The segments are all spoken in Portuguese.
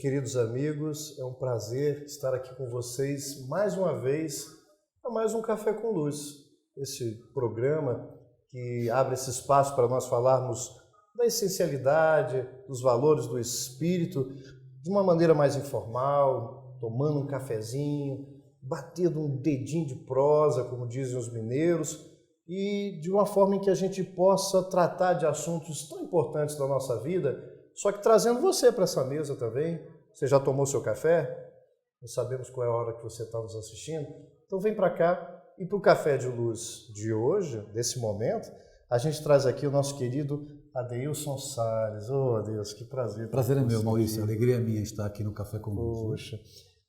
queridos amigos, é um prazer estar aqui com vocês mais uma vez a mais um Café com Luz. Esse programa que abre esse espaço para nós falarmos da essencialidade, dos valores do espírito, de uma maneira mais informal, tomando um cafezinho, batendo um dedinho de prosa, como dizem os mineiros, e de uma forma em que a gente possa tratar de assuntos tão importantes da nossa vida, só que trazendo você para essa mesa também. Você já tomou seu café? Nós sabemos qual é a hora que você está nos assistindo. Então vem para cá e para o Café de Luz de hoje, desse momento, a gente traz aqui o nosso querido Adeilson Salles. Oh, Adeilson, que prazer. Prazer é meu, Maurício. A alegria é minha estar aqui no Café com Luz. Poxa.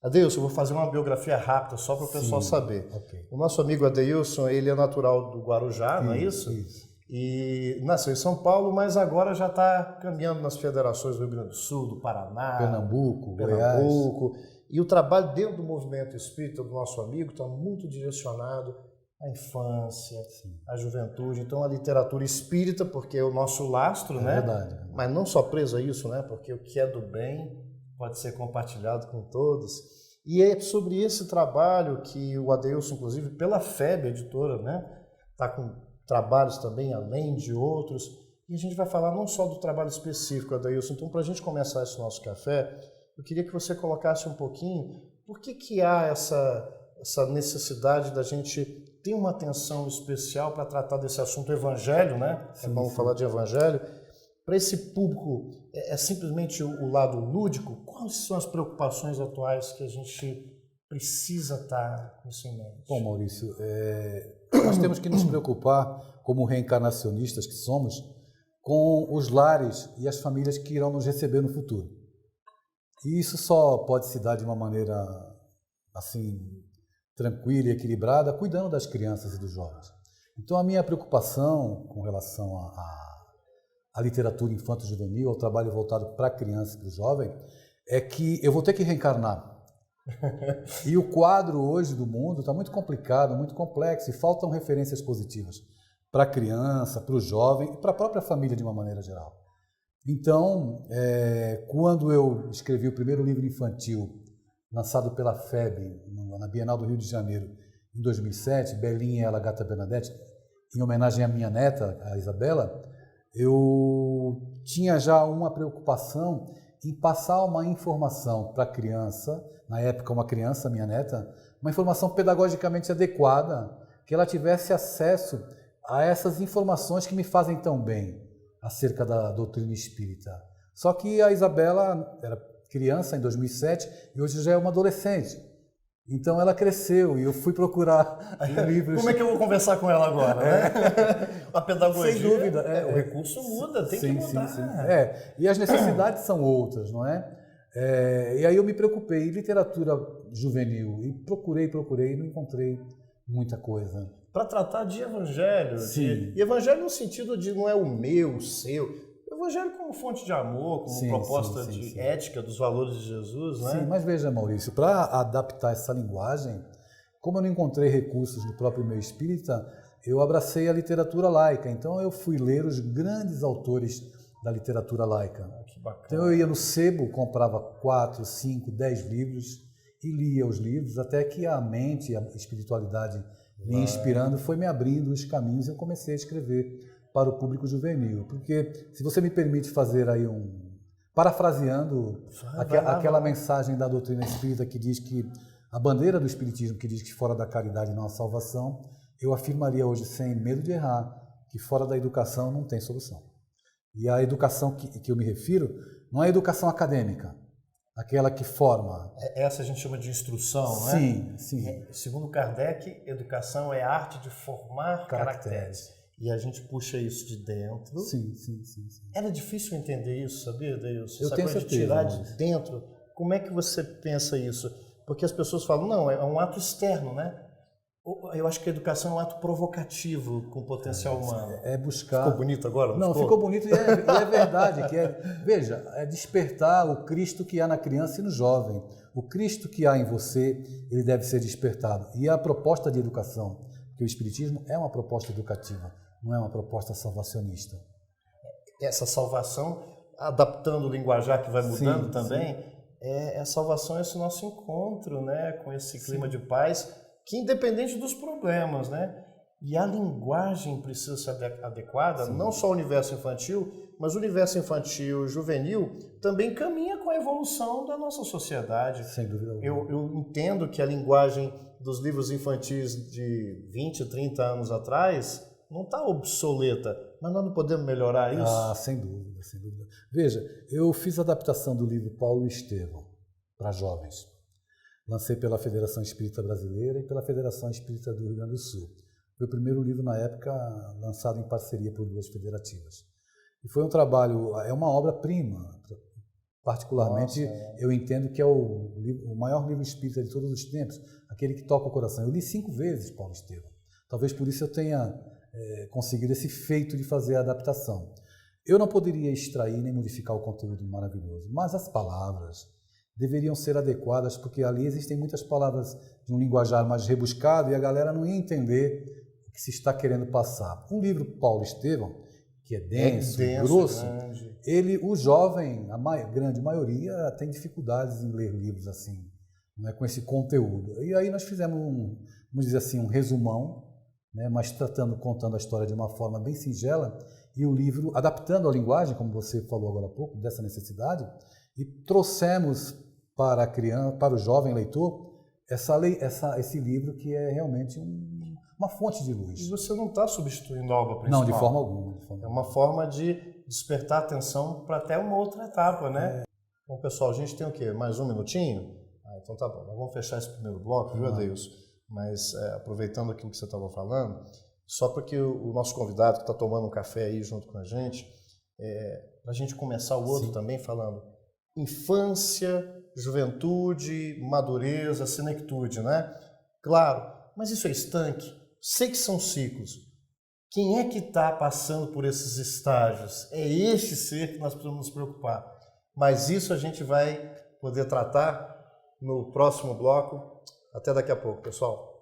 Adeilson, eu vou fazer uma biografia rápida só para o pessoal saber. Okay. O nosso amigo Adeilson, ele é natural do Guarujá, não é isso? Isso. E nasceu em São Paulo, mas agora já está caminhando nas federações do Rio Grande do Sul, do Paraná, Pernambuco, Goiás. E o trabalho dentro do movimento espírita do nosso amigo está muito direcionado à infância, à juventude. Então a literatura espírita, porque é o nosso lastro, né? Verdade. Mas não só preso a isso, né? Porque o que é do bem pode ser compartilhado com todos. E é sobre esse trabalho que o Adeilson, inclusive, pela FEB, editora, né? Está com trabalhos também, além de outros. E a gente vai falar não só do trabalho específico, Adeilson. Então, para a gente começar esse nosso café, eu queria que você colocasse um pouquinho por que há essa necessidade da gente ter uma atenção especial para tratar desse assunto evangelho, né? Vamos falar de evangelho. Para esse público, é simplesmente o lado lúdico? Quais são as preocupações atuais que a gente precisa estar com isso em mente? Bom, Maurício, nós temos que nos preocupar, como reencarnacionistas que somos, com os lares e as famílias que irão nos receber no futuro. E isso só pode se dar de uma maneira assim tranquila e equilibrada, cuidando das crianças e dos jovens. Então, a minha preocupação com relação à literatura infanto-juvenil, ao trabalho voltado para a criança e para o jovem, é que eu vou ter que reencarnar. E o quadro hoje do mundo está muito complicado, muito complexo, e faltam referências positivas para a criança, para o jovem e para a própria família de uma maneira geral. Então, quando eu escrevi o primeiro livro infantil, lançado pela FEB, na Bienal do Rio de Janeiro, em 2007, Belinha e Ela Gata Bernadette, em homenagem à minha neta, a Isabela, eu tinha já uma preocupação em passar uma informação para a criança, na época uma criança, minha neta, uma informação pedagogicamente adequada, que ela tivesse acesso a essas informações que me fazem tão bem acerca da doutrina espírita. Só que a Isabela era criança em 2007 e hoje já é uma adolescente. Então ela cresceu e eu fui procurar livros. Como é que eu vou conversar com ela agora, né? A pedagogia. Sem dúvida. O recurso muda, tem que mudar. Sim. E as necessidades são outras, não é? E aí eu me preocupei em literatura juvenil e procurei, e não encontrei muita coisa. Para tratar de evangelho. E evangelho no sentido de não é o meu, o seu. O evangelho como fonte de amor, como proposta de ética dos valores de Jesus, né? Sim, mas veja, Maurício, para adaptar essa linguagem, como eu não encontrei recursos no próprio meio espírita, eu abracei a literatura laica. Então eu fui ler os grandes autores da literatura laica. Que bacana. Então eu ia no sebo, comprava 4, 5, 10 livros e lia os livros, até que a mente, a espiritualidade me inspirando, foi me abrindo os caminhos e eu comecei a escrever para o público juvenil. Porque, se você me permite fazer aí parafraseando aquela mensagem da doutrina espírita que diz que a bandeira do espiritismo que diz que fora da caridade não há salvação, eu afirmaria hoje, sem medo de errar, que fora da educação não tem solução. E a educação que eu me refiro não é a educação acadêmica, aquela que forma. Essa a gente chama de instrução, né? Sim. Segundo Kardec, educação é a arte de formar caracteres. E a gente puxa isso de dentro. Sim. Era difícil entender isso, sabia, Deilson? Eu tenho certeza, de tirar de dentro. Como é que você pensa isso? Porque as pessoas falam, não, é um ato externo, né? Eu acho que a educação é um ato provocativo com potencial humano. É buscar... Ficou bonito agora? Não, ficou bonito e é verdade. Veja, é despertar o Cristo que há na criança e no jovem. O Cristo que há em você, ele deve ser despertado. E a proposta de educação, que o Espiritismo é uma proposta educativa, não é uma proposta salvacionista. Essa salvação, adaptando o linguajar que vai mudando também, a salvação é esse nosso encontro, né, com esse clima de paz, que independente dos problemas, né? E a linguagem precisa ser adequada, não só o universo infantil, mas o universo infantil juvenil também caminha com a evolução da nossa sociedade. Sem dúvida alguma. Eu entendo que a linguagem dos livros infantis de 20, 30 anos atrás não está obsoleta, mas nós não podemos melhorar isso? Ah, sem dúvida, sem dúvida. Veja, eu fiz a adaptação do livro Paulo e Estevão para jovens. Lancei pela Federação Espírita Brasileira e pela Federação Espírita do Rio Grande do Sul. Foi o primeiro livro, na época, lançado em parceria por duas federativas. E foi um trabalho, é uma obra-prima. Particularmente, eu entendo que é o maior livro espírita de todos os tempos, aquele que toca o coração. Eu li 5 vezes Paulo e Estevão. Talvez por isso eu tenha conseguido esse feito de fazer a adaptação. Eu não poderia extrair nem modificar o conteúdo maravilhoso, mas as palavras deveriam ser adequadas, porque ali existem muitas palavras de um linguajar mais rebuscado e a galera não ia entender o que se está querendo passar. O livro Paulo e Estevão, que é denso, grosso, o jovem, a grande maioria, tem dificuldades em ler livros assim, né, com esse conteúdo. E aí nós fizemos vamos dizer assim, um resumão, né, mas contando a história de uma forma bem singela, e o livro adaptando a linguagem, como você falou agora há pouco, dessa necessidade, e trouxemos para a criança, para o jovem leitor, esse livro que é realmente uma fonte de luz. E você não está substituindo a obra principal? Não, de forma alguma. É uma forma de despertar atenção para até uma outra etapa, né? Bom, pessoal, a gente tem o quê? Mais um minutinho? Então tá bom, nós vamos fechar esse primeiro bloco, viu, Adeilson? Mas aproveitando aquilo que você estava falando, só porque o nosso convidado que está tomando um café aí junto com a gente, para a gente começar o outro também falando infância, juventude, madureza, senectude, né? Claro, mas isso é estanque. Sei que são ciclos. Quem é que está passando por esses estágios? É este ser que nós precisamos nos preocupar. Mas isso a gente vai poder tratar no próximo bloco. Até daqui a pouco, pessoal.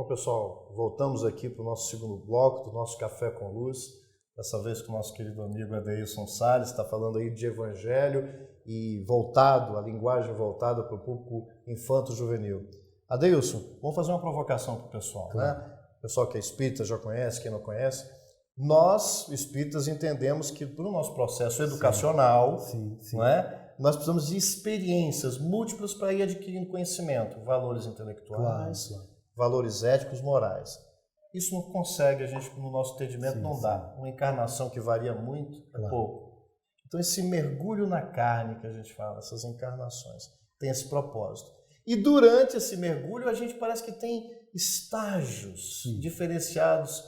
Pessoal, voltamos aqui para o nosso segundo bloco do nosso Café com Luz, dessa vez com o nosso querido amigo Adeilson Salles, está falando aí de evangelho e a linguagem voltada para o público infanto-juvenil. Adeilson, vamos fazer uma provocação para o pessoal, claro, né? O pessoal que é espírita já conhece, quem não conhece. Nós, espíritas, entendemos que para o nosso processo educacional, não é? Nós precisamos de experiências múltiplas para ir adquirindo conhecimento, valores intelectuais, valores éticos, morais. Isso não consegue, a gente, no nosso entendimento, não dá. Uma encarnação que varia muito, é pouco. Então, esse mergulho na carne que a gente fala, essas encarnações, tem esse propósito. E durante esse mergulho, a gente parece que tem estágios diferenciados.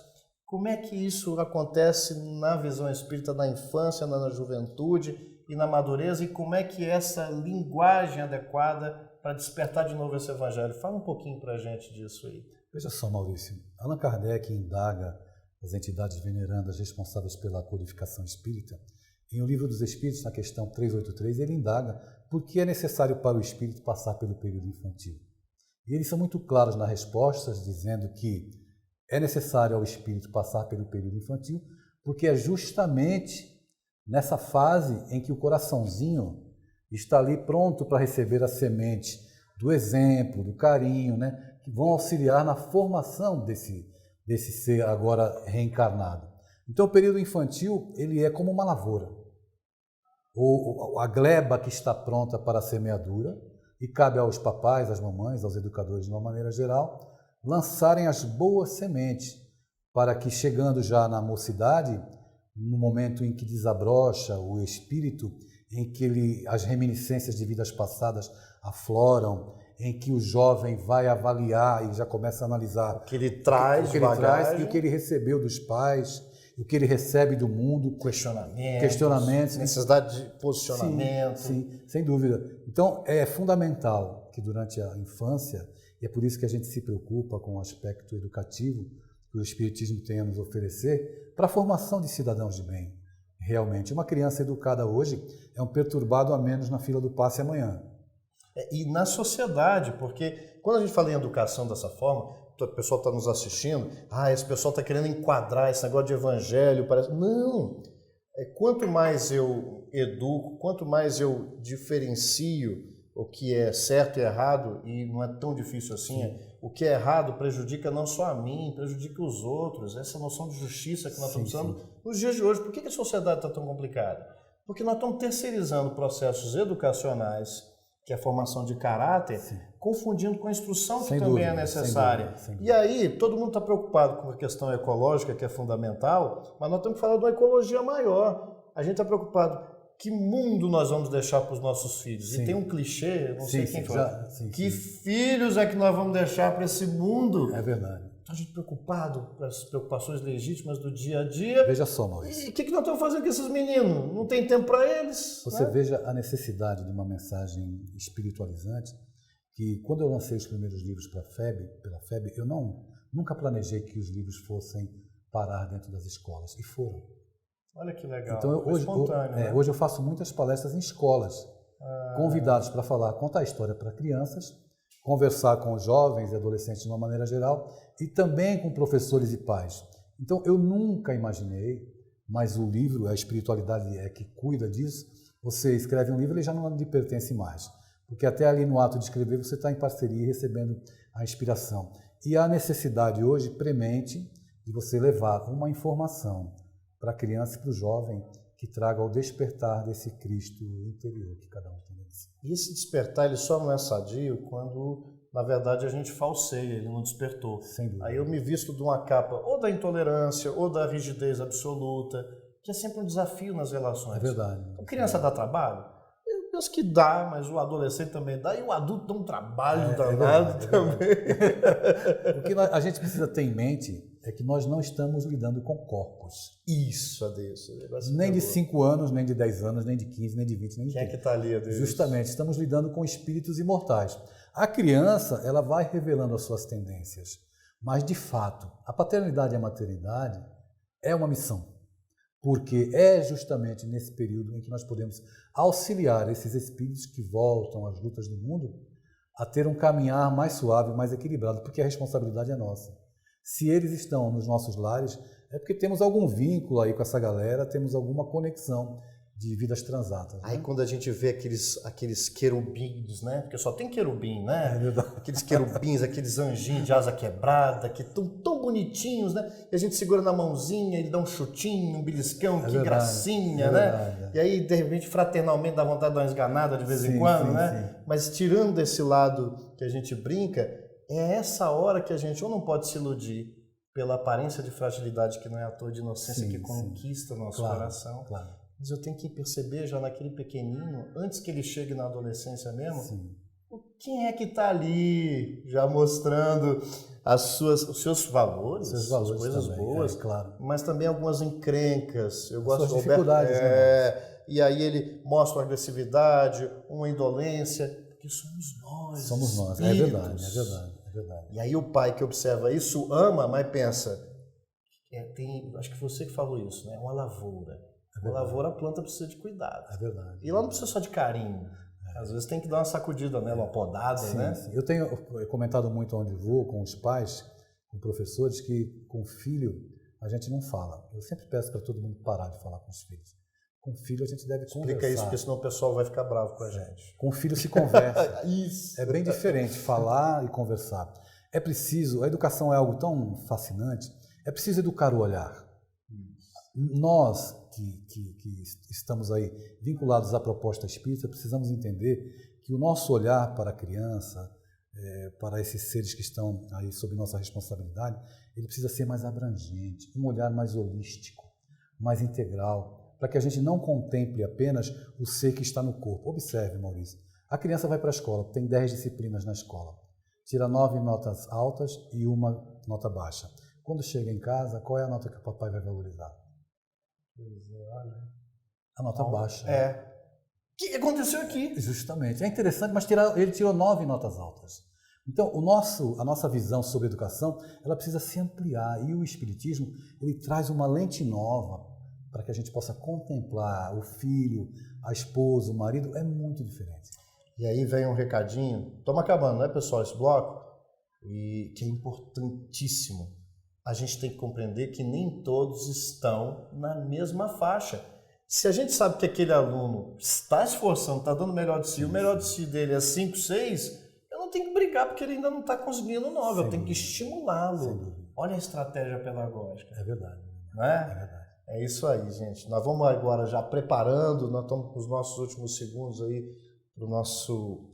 Como é que isso acontece na visão espírita, na infância, na juventude e na madureza? E como é que essa linguagem adequada para despertar de novo esse evangelho? Fala um pouquinho para a gente disso aí. Veja só, Maurício, Allan Kardec indaga as entidades venerandas responsáveis pela codificação espírita. Em O Livro dos Espíritos, na questão 383, ele indaga por que é necessário para o espírito passar pelo período infantil. E eles são muito claros nas respostas, dizendo que é necessário ao espírito passar pelo período infantil, porque é justamente nessa fase em que o coraçãozinho está ali pronto para receber a semente do exemplo, do carinho, né, que vão auxiliar na formação desse ser agora reencarnado. Então, o período infantil, ele é como uma lavoura, ou a gleba que está pronta para a semeadura, e cabe aos papais, às mamães, aos educadores de uma maneira geral, lançarem as boas sementes, para que, chegando já na mocidade, no momento em que desabrocha o espírito, em que as reminiscências de vidas passadas afloram, em que o jovem vai avaliar e já começa a analisar o que ele traz e o que ele recebeu dos pais, o que ele recebe do mundo, questionamentos, necessidade de posicionamento. Sim, sem dúvida. Então, é fundamental que durante a infância, e é por isso que a gente se preocupa com o aspecto educativo que o Espiritismo tem a nos oferecer, para a formação de cidadãos de bem. Realmente, uma criança educada hoje é um perturbado a menos na fila do passe amanhã. E na sociedade, porque quando a gente fala em educação dessa forma, o pessoal está nos assistindo, esse pessoal está querendo enquadrar esse negócio de evangelho, parece... Não! Quanto mais eu educo, quanto mais eu diferencio o que é certo e errado, e não é tão difícil assim, o que é errado prejudica não só a mim, prejudica os outros, essa noção de justiça que nós estamos usando nos dias de hoje. Por que a sociedade está tão complicada? Porque nós estamos terceirizando processos educacionais, que é a formação de caráter, confundindo com a instrução que também é necessária. Sem dúvida. E aí, todo mundo está preocupado com a questão ecológica, que é fundamental, mas nós temos que falar de uma ecologia maior. A gente está preocupado, que mundo nós vamos deixar para os nossos filhos? E tem um clichê, não sei quem foi, que filhos é que nós vamos deixar para esse mundo? É verdade. A gente preocupado com as preocupações legítimas do dia a dia. Veja só, Maurício. E o que nós estamos fazendo com esses meninos? Não tem tempo para eles. Você veja a necessidade de uma mensagem espiritualizante, que quando eu lancei os primeiros livros pela FEB, eu nunca planejei que os livros fossem parar dentro das escolas, e foram. Olha que legal. Então, hoje eu faço muitas palestras em escolas, convidados para contar a história para crianças, conversar com os jovens e adolescentes de uma maneira geral e também com professores e pais. Então, eu nunca imaginei, mas o livro, a espiritualidade é que cuida disso, você escreve um livro e ele já não lhe pertence mais. Porque até ali no ato de escrever você está em parceria recebendo a inspiração. E há necessidade hoje premente de você levar uma informação para a criança e para o jovem que traga ao despertar desse Cristo interior que cada um tem dentro de si. E esse despertar ele só não é sadio quando, na verdade, a gente falseia, ele não despertou. Sem dúvida. Aí eu me visto de uma capa ou da intolerância ou da rigidez absoluta, que é sempre um desafio nas relações. É verdade. Então, criança dá trabalho? Eu penso que dá, mas o adolescente também dá, e o adulto dá um trabalho danado também. O que a gente precisa ter em mente é que nós não estamos lidando com corpos. Isso, Adeilson. Nem de 5 anos, nem de 10 anos, nem de 15, nem de 20, nem de 30. Quem é que está ali, Adeilson? Justamente, estamos lidando com espíritos imortais. A criança, ela vai revelando as suas tendências, mas, de fato, a paternidade e a maternidade é uma missão, porque é justamente nesse período em que nós podemos auxiliar esses espíritos que voltam às lutas do mundo a ter um caminhar mais suave, mais equilibrado, porque a responsabilidade é nossa. Se eles estão nos nossos lares, é porque temos algum vínculo aí com essa galera, temos alguma conexão de vidas transatas. Né? Aí quando a gente vê aqueles querubins, né? Porque só tem querubim, né? É verdade. Aqueles querubins, aqueles anjinhos de asa quebrada, que estão tão bonitinhos, né? E a gente segura na mãozinha, ele dá um chutinho, um beliscão, que gracinha, né? E aí, de repente, fraternalmente dá vontade de dar uma esganada de vez em quando, né? Sim. Mas tirando desse lado que a gente brinca, é essa hora que a gente ou não pode se iludir pela aparência de fragilidade que não é à toa de inocência que conquista o nosso coração. Claro. Mas eu tenho que perceber já naquele pequenino, antes que ele chegue na adolescência mesmo, quem é que está ali já mostrando os seus valores, as coisas também, boas, claro. Mas também algumas encrencas. Eu gosto de dificuldades. E aí ele mostra uma agressividade, uma indolência, porque somos nós. Somos nós, espíritos. É verdade. E aí o pai que observa isso ama, mas pensa, acho que você que falou isso, né? Uma lavoura. A lavoura, a planta precisa de cuidado. É verdade. E ela não precisa só de carinho. Às vezes tem que dar uma sacudida nela, uma podada, né? Sim. Eu tenho comentado muito onde vou, com os pais, com professores, que com filho a gente não fala. Eu sempre peço para todo mundo parar de falar com os filhos. Com filho a gente deve conversar. Explica isso, porque senão o pessoal vai ficar bravo com a gente. Com filho se conversa. Isso. É bem diferente falar e conversar. É preciso, a educação é algo tão fascinante É preciso educar o olhar. Nós que estamos aí vinculados à proposta espírita, precisamos entender que o nosso olhar para a criança, para esses seres que estão aí sob nossa responsabilidade, ele precisa ser mais abrangente, um olhar mais holístico, mais integral, para que a gente não contemple apenas o ser que está no corpo. Observe, Maurício, a criança vai para a escola, tem 10 disciplinas na escola, tira 9 notas altas e 1 nota baixa. Quando chega em casa, qual é a nota que o papai vai valorizar? A nota baixa. O que aconteceu aqui? Justamente. É interessante, mas ele tirou 9 notas altas. Então, a nossa visão sobre educação, ela precisa se ampliar. E o Espiritismo, ele traz uma lente nova para que a gente possa contemplar o filho, a esposa, o marido. É muito diferente. E aí vem um recadinho. Estamos acabando, né, pessoal, esse bloco? E que é importantíssimo. A gente tem que compreender que nem todos estão na mesma faixa. Se a gente sabe que aquele aluno está esforçando, está dando o melhor de si, o melhor de si dele é 5, 6, eu não tenho que brigar porque ele ainda não está conseguindo 9, eu tenho que estimulá-lo. Olha a estratégia pedagógica. É verdade. Não é? É verdade. É isso aí, gente. Nós vamos agora já preparando, nós estamos com os nossos últimos segundos aí para o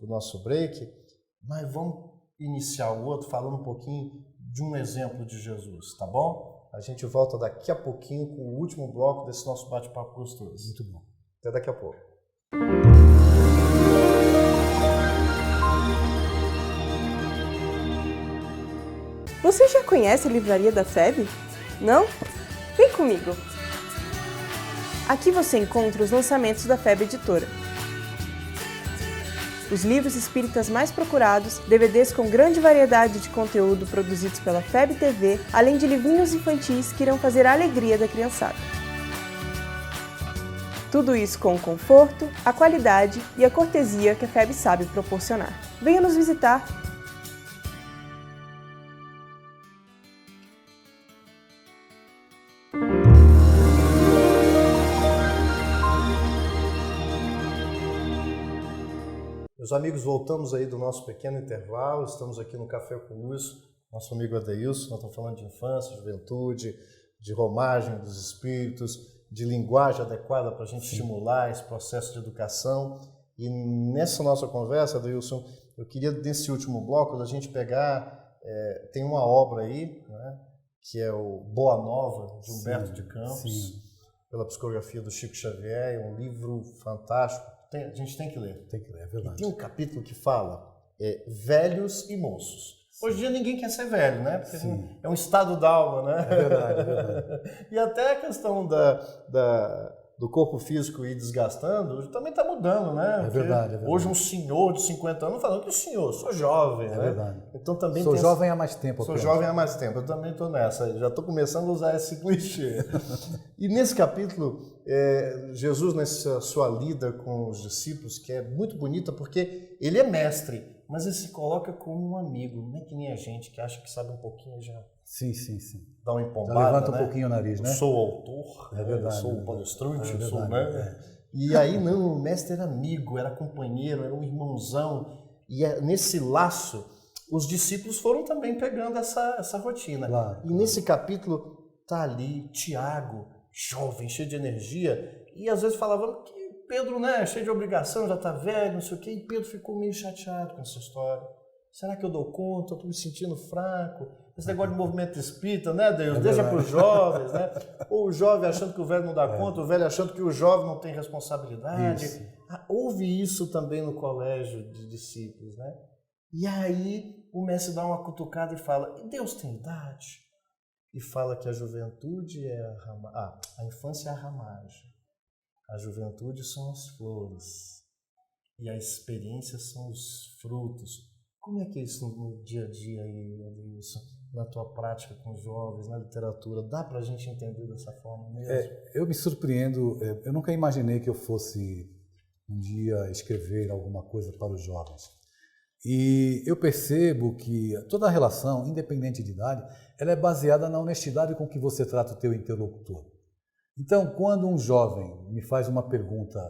nosso break, mas vamos iniciar o outro falando um pouquinho de um exemplo de Jesus, tá bom? A gente volta daqui a pouquinho com o último bloco desse nosso bate-papo gostoso. Muito bom. Até daqui a pouco. Você já conhece a Livraria da FEB? Não? Vem comigo! Aqui você encontra os lançamentos da FEB Editora. Os livros espíritas mais procurados, DVDs com grande variedade de conteúdo produzidos pela FEB TV, além de livrinhos infantis que irão fazer a alegria da criançada. Tudo isso com o conforto, a qualidade e a cortesia que a FEB sabe proporcionar. Venha nos visitar! Meus amigos, voltamos aí do nosso pequeno intervalo, estamos aqui no Café com Luz, nosso amigo Adeilson, nós estamos falando de infância, juventude, de romagem dos espíritos, de linguagem adequada para a gente estimular esse processo de educação. E nessa nossa conversa, Adeilson, eu queria, nesse último bloco, a gente pegar, tem uma obra aí, né, que é o Boa Nova, de Humberto de Campos, pela psicografia do Chico Xavier, é um livro fantástico. A gente tem que ler. Tem que ler, é verdade. E tem um capítulo que fala velhos e moços. Hoje em dia ninguém quer ser velho, né? Porque é um estado da alma, né? É verdade, é verdade. E até a questão do corpo físico ir desgastando também está mudando, né? É verdade, é verdade. Hoje um senhor de 50 anos falando que o senhor, sou jovem, né? É verdade. Então também sou jovem há mais tempo. Sou jovem há mais tempo, eu também estou nessa, já estou começando a usar esse clichê. E nesse capítulo, Jesus, nessa sua lida com os discípulos, que é muito bonita porque ele é mestre, mas ele se coloca como um amigo, não é que nem a gente que acha que sabe um pouquinho já. Sim. Dá uma empombada, já levanta né? um pouquinho o nariz, né? Eu sou autor, é verdade, sou palestrante, é sou, verdade, né? E aí não, o mestre era amigo, era companheiro, era um irmãozão. E nesse laço, os discípulos foram também pegando essa rotina. Claro. E nesse capítulo tá ali Tiago, jovem, cheio de energia, e às vezes falava que Pedro, né, cheio de obrigação, já tá velho, não sei o quê, e Pedro ficou meio chateado com essa história. Será que eu dou conta? Eu tô me sentindo fraco. Esse negócio de movimento espírita, né, Deus? Deixa para os jovens, né? Ou o jovem achando que o velho não dá conta, o velho achando que o jovem não tem responsabilidade. Houve isso também no colégio de discípulos, né? E aí o mestre dá uma cutucada e fala, e Deus tem idade? E fala que a juventude é a infância é a ramagem, a juventude são as flores e a experiência são os frutos. Como é que é isso no dia a dia aí, Adilson, na tua prática com os jovens, na literatura? Dá pra gente entender dessa forma mesmo? Eu me surpreendo, eu nunca imaginei que eu fosse um dia escrever alguma coisa para os jovens. E eu percebo que toda a relação, independente de idade, ela é baseada na honestidade com que você trata o teu interlocutor. Então, quando um jovem me faz uma pergunta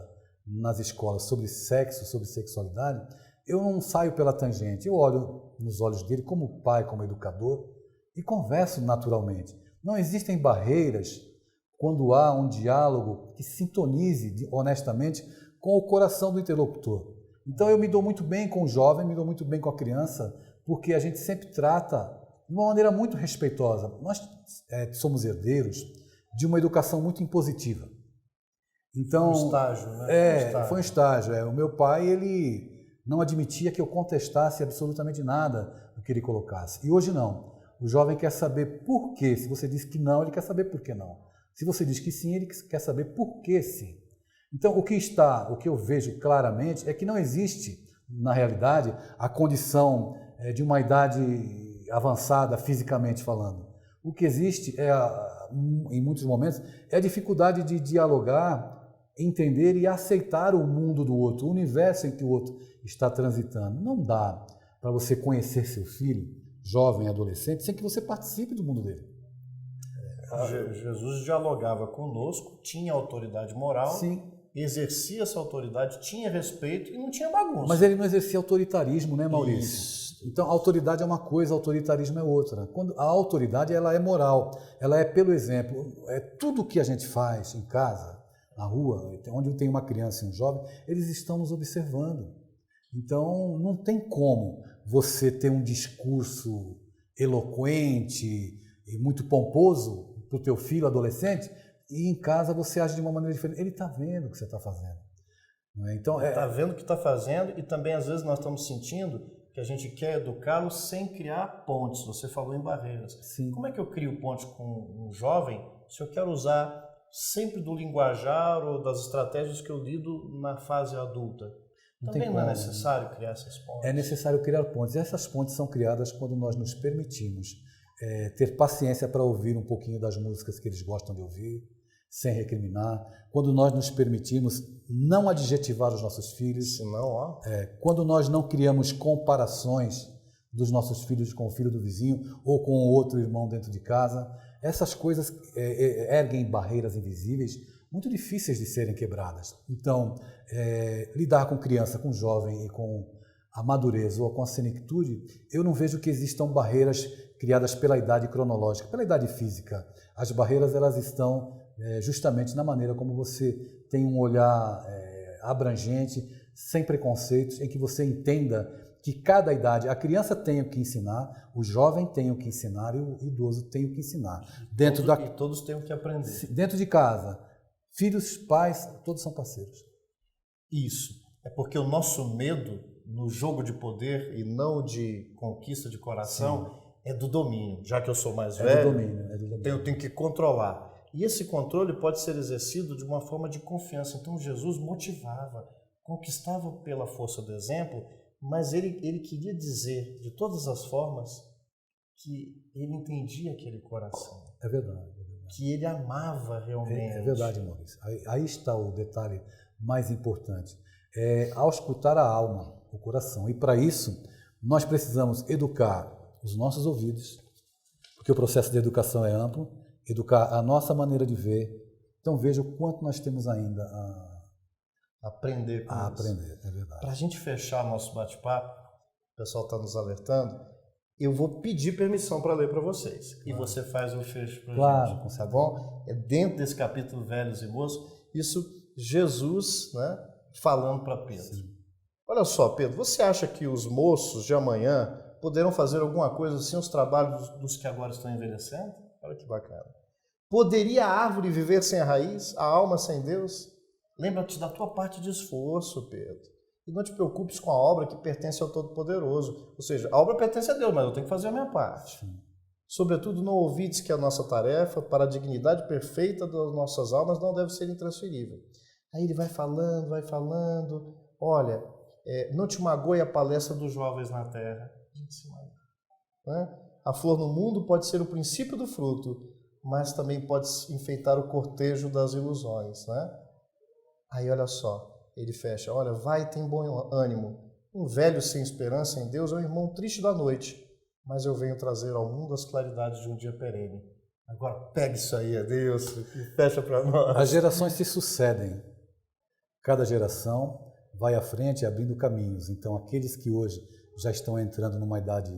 nas escolas sobre sexo, sobre sexualidade, eu não saio pela tangente, eu olho nos olhos dele como pai, como educador e converso naturalmente. Não existem barreiras quando há um diálogo que sintonize honestamente com o coração do interlocutor. Então eu me dou muito bem com o jovem, me dou muito bem com a criança, porque a gente sempre trata de uma maneira muito respeitosa. Nós somos herdeiros de uma educação muito impositiva. Então, um estágio, né? Foi um estágio. O meu pai, ele não admitia que eu contestasse absolutamente nada do que ele colocasse. E hoje não. O jovem quer saber por quê. Se você diz que não, ele quer saber por que não. Se você diz que sim, ele quer saber por que sim. Então, o que eu vejo claramente é que não existe, na realidade, a condição de uma idade avançada fisicamente falando. O que existe em muitos momentos, é a dificuldade de dialogar, entender e aceitar o mundo do outro, o universo em que o outro está transitando. Não dá para você conhecer seu filho, jovem, adolescente, sem que você participe do mundo dele. Jesus dialogava conosco, tinha autoridade moral, sim, exercia essa autoridade, tinha respeito e não tinha bagunça. Mas ele não exercia autoritarismo, né, Maurício? Isso. Então, a autoridade é uma coisa, autoritarismo é outra. Quando a autoridade, ela é moral, ela é pelo exemplo. Tudo que a gente faz em casa, na rua, onde tem uma criança e um jovem, eles estão nos observando. Então, não tem como você ter um discurso eloquente e muito pomposo para o teu filho adolescente e em casa você age de uma maneira diferente. Ele está vendo o que você está fazendo. Então, está vendo o que está fazendo e também, às vezes, nós estamos sentindo que a gente quer educá-lo sem criar pontes. Você falou em barreiras. Sim. Como é que eu crio ponte com um jovem se eu quero usar sempre do linguajar ou das estratégias que eu lido na fase adulta? Também não é necessário criar essas pontes? É necessário criar pontes. E essas pontes são criadas quando nós nos permitimos ter paciência para ouvir um pouquinho das músicas que eles gostam de ouvir, sem recriminar. Quando nós nos permitimos não adjetivar os nossos filhos. Senão, quando nós não criamos comparações dos nossos filhos com o filho do vizinho ou com o outro irmão dentro de casa. Essas coisas erguem barreiras invisíveis muito difíceis de serem quebradas. Então, lidar com criança, com jovem e com a madureza ou com a senectude, eu não vejo que existam barreiras criadas pela idade cronológica, pela idade física. As barreiras elas estão justamente na maneira como você tem um olhar abrangente, sem preconceitos, em que você entenda que cada idade, a criança tem o que ensinar, o jovem tem o que ensinar e o idoso tem o que ensinar. E todos têm o que aprender. Dentro de casa, filhos, pais, todos são parceiros. Isso. É porque o nosso medo no jogo de poder e não de conquista de coração é do domínio. Já que eu sou mais velho, do domínio. Eu tenho que controlar. E esse controle pode ser exercido de uma forma de confiança. Então Jesus motivava, conquistava pela força do exemplo, mas ele queria dizer de todas as formas que ele entendia aquele coração. É verdade. Que ele amava realmente. É verdade, Maurício. Aí está o detalhe mais importante. Auscultar a alma, o coração. E para isso, nós precisamos educar os nossos ouvidos, porque o processo de educação é amplo, educar a nossa maneira de ver. Então veja o quanto nós temos ainda a aprender com isso. Aprender, é verdade. Para a gente fechar nosso bate-papo, o pessoal está nos alertando, eu vou pedir permissão para ler para vocês. Claro. E você faz o fecho para a gente. Tá bom? É dentro desse capítulo Velhos e Moços, isso Jesus, né, falando para Pedro. Sim. Olha só, Pedro, você acha que os moços de amanhã poderão fazer alguma coisa sem os trabalhos dos que agora estão envelhecendo? Olha que bacana. Poderia a árvore viver sem a raiz, a alma sem Deus? Lembra-te da tua parte de esforço, Pedro. E não te preocupes com a obra que pertence ao Todo-Poderoso. Ou seja, a obra pertence a Deus, mas eu tenho que fazer a minha parte. Sim. Sobretudo, não ouvides que a nossa tarefa para a dignidade perfeita das nossas almas não deve ser intransferível. Aí ele vai falando. Olha, não te magoe a palestra dos jovens na terra. Né? A flor no mundo pode ser o princípio do fruto, mas também pode enfeitar o cortejo das ilusões. Né? Aí olha só, ele fecha, olha, vai, tem bom ânimo. Um velho sem esperança em Deus é um irmão triste da noite, mas eu venho trazer ao mundo as claridades de um dia perene. Agora pega isso aí, Deus, e fecha para nós. As gerações se sucedem. Cada geração vai à frente abrindo caminhos. Então, aqueles que hoje já estão entrando numa idade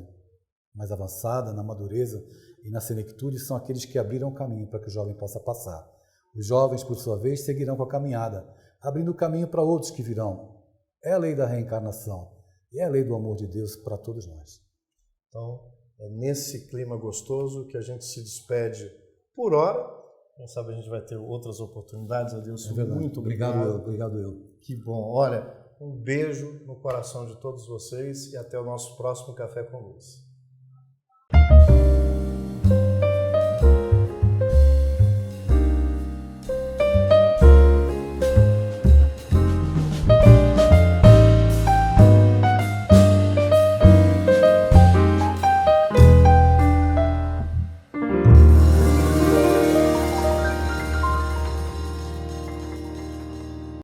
mais avançada, na madureza, e na senectude são aqueles que abriram o caminho para que o jovem possa passar. Os jovens, por sua vez, seguirão com a caminhada, abrindo o caminho para outros que virão. É a lei da reencarnação e é a lei do amor de Deus para todos nós. Então, é nesse clima gostoso que a gente se despede por hora. Quem sabe a gente vai ter outras oportunidades. Adeilson, muito obrigado. Obrigado eu. Que bom. Olha, um beijo no coração de todos vocês e até o nosso próximo Café com Luz.